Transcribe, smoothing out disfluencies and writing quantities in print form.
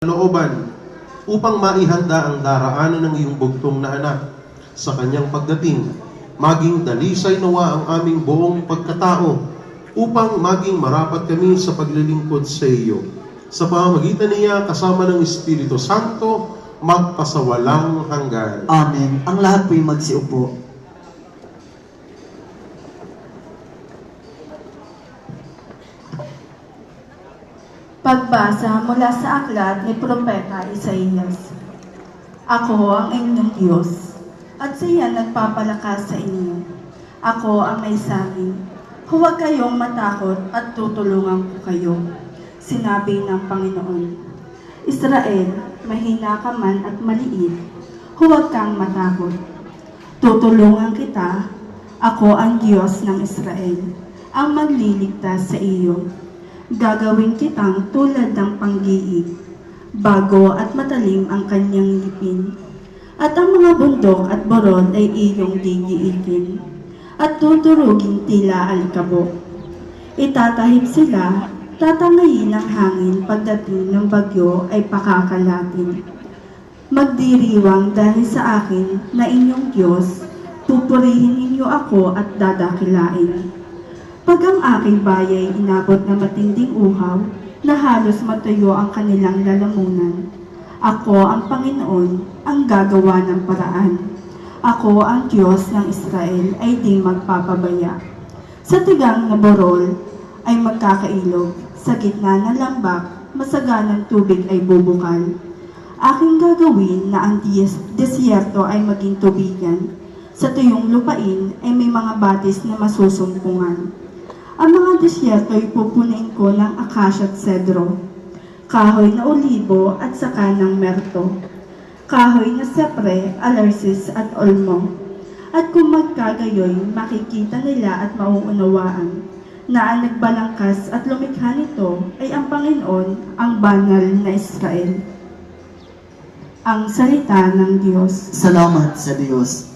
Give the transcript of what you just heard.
looban upang maihanda ang daraanan ng iyong bugtong na anak sa kanyang pagdating. Maging dalisay nawa ang aming buong pagkatao upang maging marapat kami sa paglilingkod sa iyo. Sa pamamagitan niya kasama ng Espiritu Santo, magpasawalang hanggan. Amen. Ang lahat po'y magsiupo. Pagbasa mula sa aklat ni Propeta Isaías. Ako ang inyong Diyos, at siya nagpapalakas sa inyo. Ako ang may sabi, huwag kayong matakot at tutulungan ko kayo, sinabi ng Panginoon. Israel, mahina ka man at maliit, huwag kang matakot. Tutulungan kita, ako ang Diyos ng Israel, ang magliligtas sa iyo. Gagawin kitang tulad ng panggiig, bago at matalim ang kanyang ngipin, at ang mga bundok at borod ay iyong gigiitin, at tuturugin tila alikabok. Itatahib sila, tatangayin ng hangin pagdating ng bagyo ay pakakalatin. Magdiriwang dahil sa akin na inyong Diyos, pupurihin ninyo ako at dadakilain. Pag ang aking bayay inabot na matinding uhaw, na halos matuyo ang kanilang lalamunan, ako ang Panginoon, ang gagawa ng paraan. Ako ang Diyos ng Israel ay di magpapabaya. Sa tigang na borol ay magkakailog, sa gitna ng lambak, masaganang tubig ay bubukal. Aking gagawin na ang disyerto ay maging tubigan, sa tuyong lupain ay may mga batis na masusumpungan. Ang mga disyerto ay pupunin ko ng akasya at sedro, kahoy na olibo at saka ng merto, kahoy na sepre, alersis at olmo. At kung magkagayoy, makikita nila at mauunawaan na ang nagbalangkas at lumikha nito ay ang Panginoon, ang banal na Israel. Ang salita ng Diyos. Salamat sa Diyos.